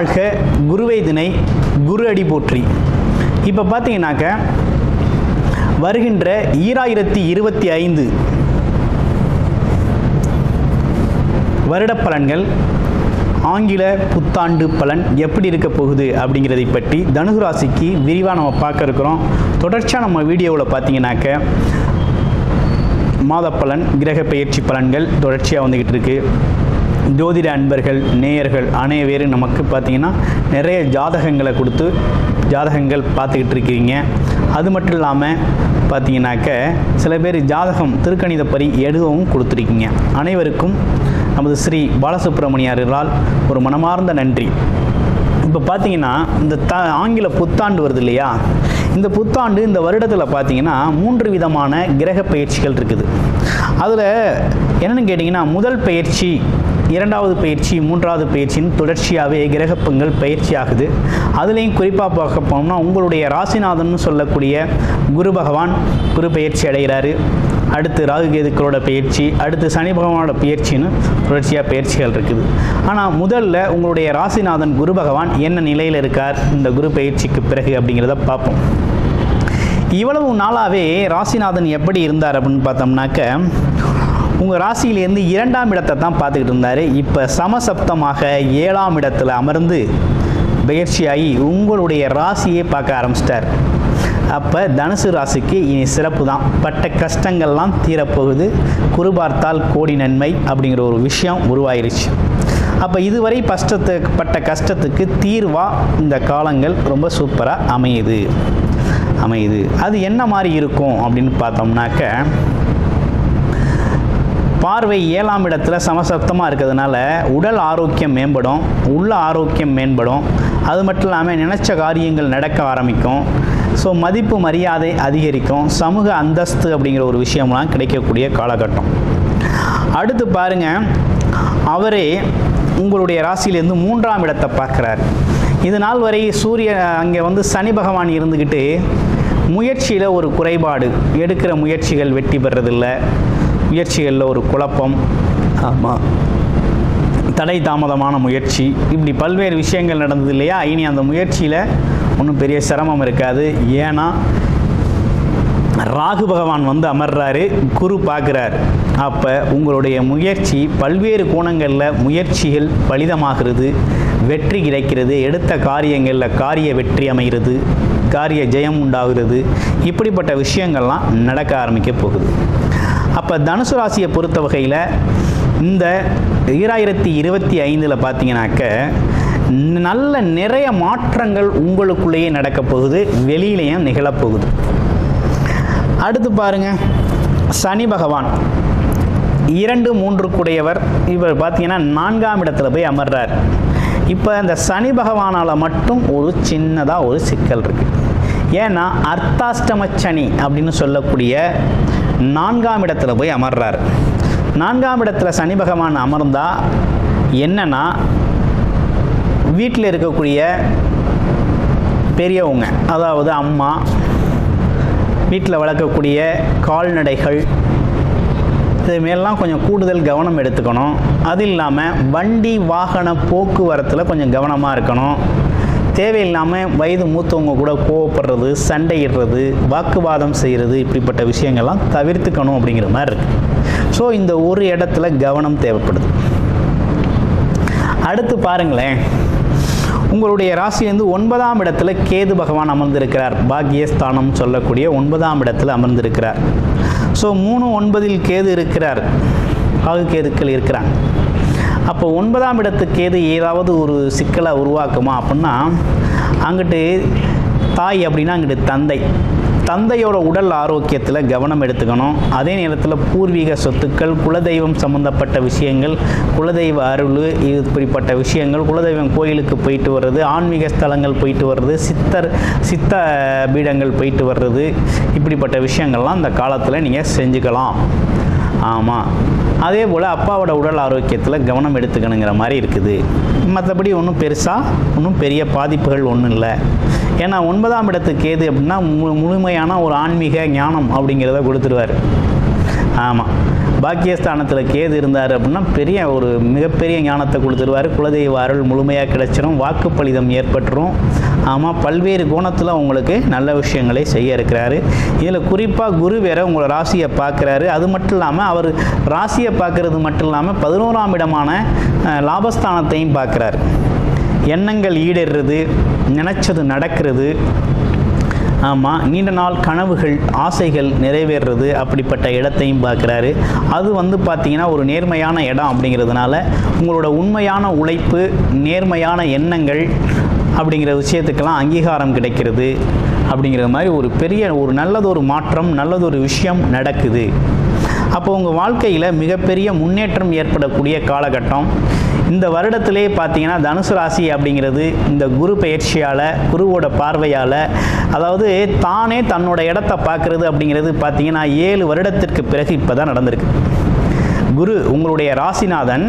வாழ்க குருவை திணை, குரு அடி போற்றி. இப்போ பார்த்தீங்கன்னாக்க வருகின்ற 2025 வருட பலன்கள், ஆங்கில புத்தாண்டு பலன் எப்படி இருக்க போகுது அப்படிங்கிறதை பற்றி தனுசு ராசிக்கு விரிவாக நம்ம பார்க்க இருக்கிறோம். தொடர்ச்சியாக நம்ம வீடியோவில் பார்த்தீங்கன்னாக்க மாத பலன், கிரக பெயர்ச்சி பலன்கள் தொடர்ச்சியாக வந்துக்கிட்டு இருக்கு. ஜோதிட அன்பர்கள், நேயர்கள் அனைவரும் நமக்கு பார்த்திங்கன்னா நிறைய ஜாதகங்களை கொடுத்து ஜாதகங்கள் பார்த்துக்கிட்டு இருக்கீங்க. அது மட்டும் இல்லாமல் பார்த்திங்கனாக்க சில பேர் ஜாதகம் திருக்கணிதப்படி எழுதவும் கொடுத்துருக்கீங்க. அனைவருக்கும் நமது ஸ்ரீ பாலசுப்ரமணியரால் ஒரு மனமார்ந்த நன்றி. இப்போ பார்த்தீங்கன்னா இந்த ஆங்கில புத்தாண்டு வருது இல்லையா, இந்த புத்தாண்டு இந்த வருடத்தில் பார்த்தீங்கன்னா 3 விதமான கிரக பயிற்சிகள் இருக்குது. அதில் என்னென்னு கேட்டிங்கன்னா, முதல் பயிற்சி, 2வது பயிற்சி, 3வது பயிற்சின்னு தொடர்ச்சியாகவே கிரகப்பங்கள் பயிற்சி ஆகுது. அதுலேயும் குறிப்பாக பார்க்க போனோம்னா உங்களுடைய ராசிநாதன் சொல்லக்கூடிய குரு பகவான் குரு பயிற்சி அடைகிறாரு. அடுத்து ராகு கேதுக்களோட பயிற்சி, அடுத்து சனி பகவானோட பயிற்சின்னு தொடர்ச்சியாக பயிற்சிகள் இருக்குது. ஆனால் முதல்ல உங்களுடைய ராசிநாதன் குரு பகவான் என்ன நிலையில் இருக்கார் இந்த குரு பயிற்சிக்கு பிறகு அப்படிங்கிறத பார்ப்போம். இவ்வளவு நாளாகவே ராசிநாதன் எப்படி இருந்தார் அப்படின்னு பார்த்தோம்னாக்க, உங்கள் ராசியிலேருந்து 2ஆம் இடத்தை தான் பார்த்துக்கிட்டு இருந்தார். இப்போ சமசப்தமாக 7ஆம் இடத்துல அமர்ந்து பயிற்சியாகி உங்களுடைய ராசியை பார்க்க ஆரம்பிச்சிட்டார். அப்போ தனுசு ராசிக்கு இனி சிறப்பு தான். பட்ட கஷ்டங்கள்லாம் தீரப்போகுது. குரு பார்த்தால் கோடி நன்மை அப்படிங்கிற ஒரு விஷயம் உருவாயிருச்சு. அப்போ இதுவரை பட்ட கஷ்டத்துக்கு தீர்வாக இந்த காலங்கள் ரொம்ப சூப்பராக அமையுது. அது என்ன மாதிரி இருக்கும் அப்படின்னு பார்த்தோம்னாக்க, பார்வை 7ஆம் இடத்துல சமசப்தமாக இருக்கிறதுனால உடல் ஆரோக்கியம் மேம்படும், உள்ள ஆரோக்கியம் மேம்படும். அது மட்டும் இல்லாமல் நினைச்ச காரியங்கள் நடக்க ஆரம்பிக்கும். ஸோ மதிப்பு மரியாதை அதிகரிக்கும். சமூக அந்தஸ்து அப்படிங்கிற ஒரு விஷயம்லாம் கிடைக்கக்கூடிய காலகட்டம். அடுத்து பாருங்கள், அவரே உங்களுடைய ராசியிலேருந்து 3ஆம் இடத்தை பார்க்குறாரு. இது நாள் வரை அங்கே சனி பகவான் இருந்துக்கிட்டு முயற்சியில் ஒரு குறைபாடு, எடுக்கிற முயற்சிகள் வெற்றி பெறதில்லை, முயற்சிகளில் ஒரு குழப்பம், தடை தாமதமான முயற்சி, இப்படி பல்வேறு விஷயங்கள் நடந்தது இல்லையா. இனி அந்த முயற்சியில் ஒன்றும் பெரிய சிரமம் இருக்காது. ஏன்னா ராகு பகவான் அமர்றாரு, குரு பார்க்குறாரு. அப்போ உங்களுடைய முயற்சி பல்வேறு கோணங்களில் முயற்சிகள் பலிதமாகிறது, வெற்றி கிடைக்கிறது, எடுத்த காரியங்களில் காரிய வெற்றி அமைகிறது, காரிய ஜெயம் உண்டாகிறது. இப்படிப்பட்ட விஷயங்கள்லாம் நடக்க ஆரம்பிக்க போகுது. அப்போ தனுசு ராசியை பொறுத்த வகையில் இந்த 2025 பார்த்தீங்கன்னாக்க நல்ல நிறைய மாற்றங்கள் உங்களுக்குள்ளேயே நடக்க போகுது, வெளியிலையும் நிகழப்போகுது. அடுத்து பாருங்கள், சனி பகவான் 2, 3 கூடையவர். இவர் பார்த்தீங்கன்னா 4ஆம் இடத்துல போய் அமர்றார். இப்போ அந்த சனி பகவானால் மட்டும் ஒரு சின்னதாக ஒரு சிக்கல் இருக்குது. ஏன்னா அர்த்தாஷ்டம சனி அப்படின்னு சொல்லக்கூடிய 4ஆம் இடத்துல போய் அமர்றார். 4ஆம் இடத்துல சனி பகவான் அமர்ந்தால் என்னன்னா, வீட்டில் இருக்கக்கூடிய பெரியவங்க, அதாவது அம்மா, வீட்டில் வளர்க்கக்கூடிய கால்நடைகள், இதுமாரிலாம் கொஞ்சம் கூடுதல் கவனம் எடுத்துக்கணும். அது இல்லாமல் வண்டி வாகன போக்குவரத்தில் கொஞ்சம் கவனமாக இருக்கணும். தேவையில்லாமல் வயது மூத்தவங்க கூட கோவப்படுறது, சண்டையிடுறது, வாக்குவாதம் செய்கிறது, இப்படிப்பட்ட விஷயங்கள்லாம் தவிர்த்துக்கணும் அப்படிங்கிற மாதிரி இருக்குது. ஸோ இந்த ஒரு இடத்துல கவனம் தேவைப்படுது. அடுத்து பாருங்களேன், உங்களுடைய ராசியிலேருந்து 9ஆம் இடத்துல கேது பகவான் அமர்ந்திருக்கிறார். பாக்கியஸ்தானம் சொல்லக்கூடிய 9ஆம் இடத்துல அமர்ந்திருக்கிறார். ஸோ 3, 9 கேது இருக்கிறார், ராகு கேதுக்கள் இருக்கிறாங்க. அப்போ 9ஆம் இடத்து கேது ஏதாவது ஒரு சிக்கலை உருவாக்குமா அப்படின்னா, அங்கிட்டு தாய் அப்படின்னா அங்கிட்டு தந்தையோட உடல் ஆரோக்கியத்தில் கவனம் எடுத்துக்கணும். அதே நேரத்தில் பூர்வீக சொத்துக்கள், குலதெய்வம் சம்மந்தப்பட்ட விஷயங்கள், குலதெய்வ அருள், இப்படிப்பட்ட விஷயங்கள், குலதெய்வம் கோயிலுக்கு போயிட்டு வர்றது, ஆன்மீக ஸ்தலங்கள் போயிட்டு வர்றது, சித்த பீடங்கள் போயிட்டு வர்றது, இப்படிப்பட்ட விஷயங்கள்லாம் இந்த காலத்தில் நீங்கள் செஞ்சுக்கலாம். ஆமாம், அதே போல் அப்பாவோட உடல் ஆரோக்கியத்தில் கவனம் எடுத்துக்கணுங்கிற மாதிரி இருக்குது. மற்றபடி ஒன்றும் பெரிய பாதிப்புகள் ஒன்றும் இல்லை. ஏன்னா 9ஆம் இடத்துக்கு கேது அப்படின்னா முழுமையான ஒரு ஆன்மீக ஞானம் அப்படிங்கிறத கொடுத்துருவார். ஆமாம், பாக்கியஸ்தானத்தில் கேது இருந்தார் அப்படின்னா பெரிய ஒரு மிகப்பெரிய ஞானத்தை கொடுத்துருவார். குலதெய்வ அருள் முழுமையாக கிடைச்சிரும். வாக்குப்பளிதம் ஏற்பட்டுரும். ஆமாம், பல்வேறு கோணத்தில் உங்களுக்கு நல்ல விஷயங்களை செய்ய இருக்கிறாரு. இதில் குறிப்பாக குரு வேற உங்களை ராசியை பார்க்குறாரு. அது மட்டும் இல்லாமல் அவர் ராசியை பார்க்கறது மட்டும் இல்லாமல் 11ஆம் இடமான லாபஸ்தானத்தையும் பார்க்குறாரு. எண்ணங்கள் ஈடேறுறது, நினைச்சது நடக்கிறது. ஆமாம், நீண்ட நாள் கனவுகள் ஆசைகள் நிறைவேறுறது, அப்படிப்பட்ட இடத்தையும் பார்க்குறாரு. அது பார்த்திங்கன்னா ஒரு நேர்மையான இடம் அப்படிங்கிறதுனால உங்களோட உண்மையான உழைப்பு, நேர்மையான எண்ணங்கள் அப்படிங்கிற விஷயத்துக்கெல்லாம் அங்கீகாரம் கிடைக்கிறது. அப்படிங்கிற மாதிரி ஒரு பெரிய ஒரு நல்லதொரு மாற்றம், நல்லதொரு விஷயம் நடக்குது. அப்போ உங்கள் வாழ்க்கையில் மிகப்பெரிய முன்னேற்றம் ஏற்படக்கூடிய காலகட்டம் இந்த வருடத்திலே பார்த்தீங்கன்னா தனுசு ராசி அப்படிங்கிறது இந்த குரு பயிற்சியால், குருவோட பார்வையால், அதாவது தானே தன்னோட இடத்த பார்க்குறது அப்படிங்கிறது பார்த்தீங்கன்னா 7 வருடத்திற்கு பிறகு இப்போ தான் நடந்திருக்கு. குரு உங்களுடைய ராசிநாதன்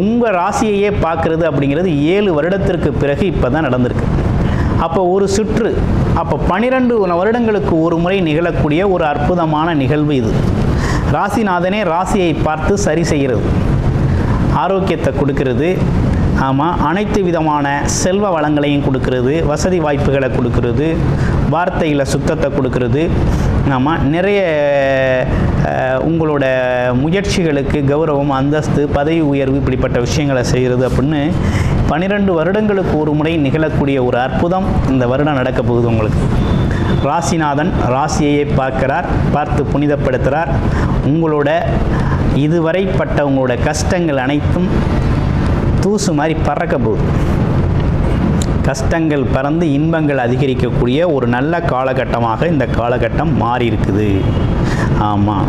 உங்கள் ராசியையே பார்க்குறது அப்படிங்கிறது 7 வருடத்திற்கு பிறகு இப்போ தான் நடந்திருக்கு. அப்போ ஒரு சுற்று, அப்போ 12 வருடங்களுக்கு ஒரு முறை நிகழக்கூடிய ஒரு அற்புதமான நிகழ்வு இது. ராசிநாதனே ராசியை பார்த்து சரி செய்கிறது, ஆரோக்கியத்தை கொடுக்கிறது. ஆமாம், அனைத்து விதமான செல்வ வளங்களையும் கொடுக்கிறது, வசதி வாய்ப்புகளை கொடுக்கிறது, வார்த்தையில் சுத்தத்தை கொடுக்கிறது. ஆமாம், நிறைய உங்களோட முயற்சிகளுக்கு கௌரவம், அந்தஸ்து, பதவி உயர்வு இப்படிப்பட்ட விஷயங்களை செய்கிறது அப்படின்னு 12 வருடங்களுக்கு ஒரு முறை நிகழக்கூடிய ஒரு அற்புதம் இந்த வருடம் நடக்க போகுது உங்களுக்கு. ராசிநாதன் ராசியையே பார்க்கிறார், பார்த்து புனிதப்படுத்துகிறார். உங்களோட இதுவரைப்பட்ட உங்களோட கஷ்டங்கள் அனைத்தும் தூசு மாதிரி பறக்க போகுது. கஷ்டங்கள் பறந்து இன்பங்கள் அதிகரிக்கக்கூடிய ஒரு நல்ல காலகட்டமாக இந்த காலகட்டம் மாறி இருக்குது. ஆமாம்,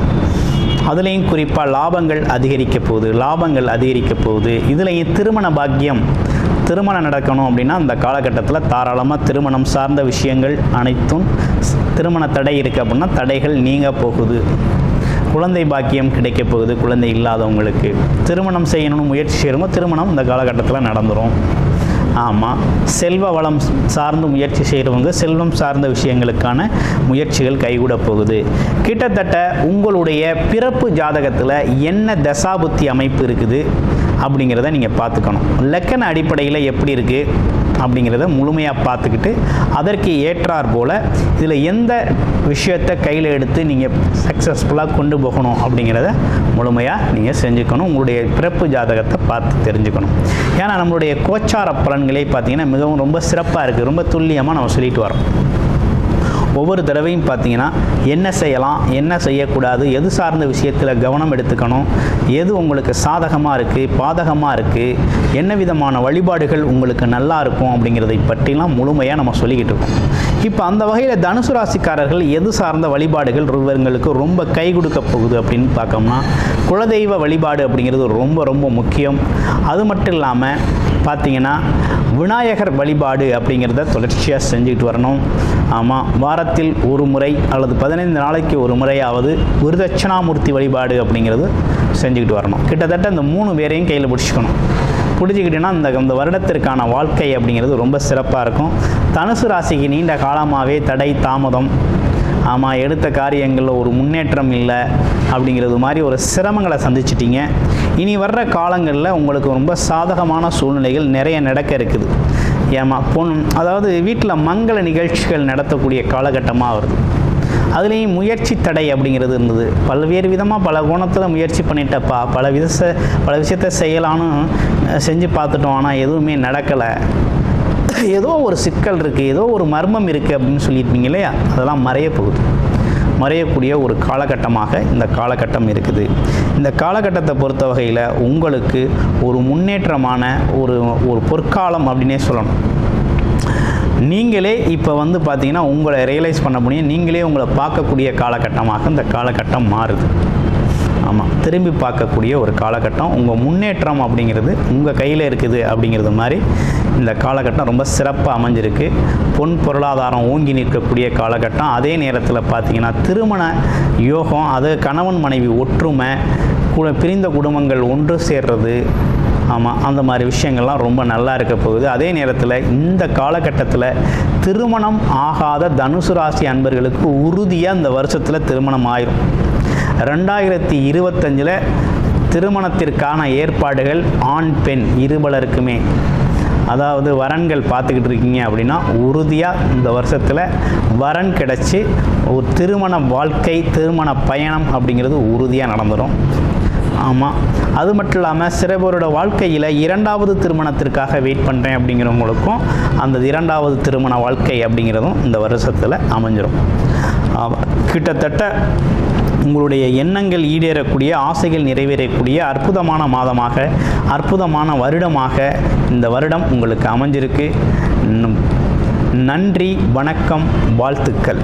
அதுலேயும் குறிப்பாக லாபங்கள் அதிகரிக்க போகுது. இதுலேயும் திருமண பாக்கியம், திருமணம் நடக்கணும் அப்படின்னா அந்த காலகட்டத்தில் தாராளமாக திருமணம் சார்ந்த விஷயங்கள் அனைத்தும், திருமண தடை இருக்குது அப்படின்னா தடைகள் நீங்க போகுது. குழந்தை பாக்கியம் கிடைக்க போகுது. குழந்தை இல்லாதவங்களுக்கு திருமணம் செய்யணும்னு முயற்சி செய்கிறவங்க திருமணம் இந்த காலகட்டத்தில் நடந்துடும். ஆமாம், செல்வ வளம் சார்ந்து முயற்சி செய்கிறவங்க செல்வம் சார்ந்த விஷயங்களுக்கான முயற்சிகள் கைகூட போகுது. கிட்டத்தட்ட உங்களுடைய பிறப்பு ஜாதகத்தில் என்ன தசாபுத்தி அமைப்பு இருக்குது அப்படிங்கிறத நீங்கள் பார்த்துக்கணும். லக்கண அடிப்படையில் எப்படி இருக்குது அப்படிங்கிறத முழுமையாக பார்த்துக்கிட்டு அதற்கு ஏற்றார் போல் இதில் எந்த விஷயத்தை கையில் எடுத்து நீங்கள் சக்ஸஸ்ஃபுல்லாக கொண்டு போகணும் அப்படிங்கிறத முழுமையாக நீங்கள் செஞ்சுக்கணும். உங்களுடைய பிறப்பு ஜாதகத்தை பார்த்து தெரிஞ்சுக்கணும். ஏன்னா நம்மளுடைய கோச்சார பலன்களே பார்த்திங்கன்னா மிகவும் ரொம்ப சிறப்பாக இருக்குது. ரொம்ப துல்லியமாக நம்ம சொல்லிட்டு வரோம். ஒவ்வொரு தடவையும் பார்த்தீங்கன்னா என்ன செய்யலாம், என்ன செய்யக்கூடாது, எது சார்ந்த விஷயத்தில் கவனம் எடுத்துக்கணும், எது உங்களுக்கு சாதகமாக இருக்குது, பாதகமாக இருக்குது, என்ன விதமான வழிபாடுகள் உங்களுக்கு நல்லா இருக்கும் அப்படிங்கிறதை பற்றிலாம் முழுமையாக நம்ம சொல்லிக்கிட்டு இருக்கோம். இப்போ அந்த வகையில் தனுசு ராசிக்காரர்கள் எது சார்ந்த வழிபாடுகள் இவங்களுக்கு ரொம்ப கை கொடுக்க போகுது அப்படின்னு பார்க்கோம்னா குலதெய்வ வழிபாடு அப்படிங்கிறது ரொம்ப ரொம்ப முக்கியம். அது மட்டும் இல்லாமல் பார்த்தீங்கன்னா விநாயகர் வழிபாடு அப்படிங்கிறத தொடர்ச்சியாக செஞ்சுக்கிட்டு வரணும். ஆமாம், வாரத்தில் ஒரு முறை அல்லது 15 நாளைக்கு ஒரு முறையாவது ஒரு தட்சணாமூர்த்தி வழிபாடு அப்படிங்கிறது செஞ்சுக்கிட்டு வரணும். கிட்டத்தட்ட இந்த 3 பேரையும் கையில் பிடிச்சிக்கிட்டீங்கன்னா இந்த வருடத்திற்கான வாழ்க்கை அப்படிங்கிறது ரொம்ப சிறப்பாக இருக்கும். தனுசு ராசிக்கு நீண்ட காலமாகவே தடை தாமதம், ஆமாம், எடுத்த காரியங்களில் ஒரு முன்னேற்றம் இல்லை அப்படிங்கிறது மாதிரி ஒரு சிரமங்களை சந்திச்சிட்டிங்க. இனி வர்ற காலங்களில் உங்களுக்கு ரொம்ப சாதகமான சூழ்நிலைகள் நிறைய நடக்க இருக்குது. அதாவது வீட்டில் மங்கள நிகழ்ச்சிகள் நடத்தக்கூடிய காலகட்டமாக வருது. அதுலேயும் முயற்சி தடை அப்படிங்கிறது இருந்தது. பல்வேறு விதமாக பல கோணத்தில் முயற்சி பண்ணிட்டப்பா, பல விஷயத்தை செய்யலான்னு செஞ்சு பார்த்துட்டோம், ஆனால் எதுவுமே நடக்கலை, ஏதோ ஒரு சிக்கல் இருக்குது, ஏதோ ஒரு மர்மம் இருக்குது அப்படின்னு சொல்லியிருப்பீங்க இல்லையா, அதெல்லாம் மறையக்கூடிய ஒரு காலகட்டமாக இந்த காலகட்டம் இருக்குது. இந்த காலகட்டத்தை பொறுத்த வகையில் உங்களுக்கு ஒரு முன்னேற்றமான ஒரு பொற்காலம் அப்படின்னே சொல்லணும். நீங்களே இப்போ பார்த்தீங்கன்னா உங்களை ரியலைஸ் பண்ண முடியும், நீங்களே உங்களை பார்க்கக்கூடிய காலகட்டமாக இந்த காலகட்டம் மாறுது. ஆமாம், திரும்பி பார்க்கக்கூடிய ஒரு காலகட்டம். உங்கள் முன்னேற்றம் அப்படிங்கிறது உங்கள் கையில் இருக்குது அப்படிங்கிறது மாதிரி இந்த காலகட்டம் ரொம்ப சிறப்பாக அமைஞ்சிருக்கு. பொன் பொருளாதாரம் ஓங்கி நிற்கக்கூடிய காலகட்டம். அதே நேரத்தில் பார்த்திங்கன்னா திருமண யோகம், அது கணவன் மனைவி ஒற்றுமை, பிரிந்த குடும்பங்கள் ஒன்று சேர்றது, ஆமாம், அந்த மாதிரி விஷயங்கள்லாம் ரொம்ப நல்லா இருக்க போகுது. அதே நேரத்தில் இந்த காலகட்டத்தில் திருமணம் ஆகாத தனுசு ராசி அன்பர்களுக்கு உறுதியாக இந்த வருஷத்தில் திருமணம் ஆயிரும். 2025 திருமணத்திற்கான ஏற்பாடுகள் ஆண் பெண் இருபலருக்குமே, அதாவது வரன்கள் பார்த்துக்கிட்டு இருக்கீங்க அப்படின்னா உறுதியாக இந்த வருஷத்தில் வரன் கிடச்சி ஒரு திருமண வாழ்க்கை, திருமண பயணம் அப்படிங்கிறது உறுதியாக நடந்துடும். ஆமாம், அது மட்டும் இல்லாமல் சில பேரோட வாழ்க்கையில் 2வது திருமணத்திற்காக வெயிட் பண்ணுறேன் அப்படிங்கிறவங்களுக்கும் அந்த 2வது திருமண வாழ்க்கை அப்படிங்கிறதும் இந்த வருஷத்தில் அமைஞ்சிடும். கிட்டத்தட்ட உங்களுடைய எண்ணங்கள் ஈடேறக்கூடிய, ஆசைகள் நிறைவேறக்கூடிய அற்புதமான மாதமாக, அற்புதமான வருடமாக இந்த வருடம் உங்களுக்கு அமைஞ்சிருக்கு. நன்றி, வணக்கம், வாழ்த்துக்கள்.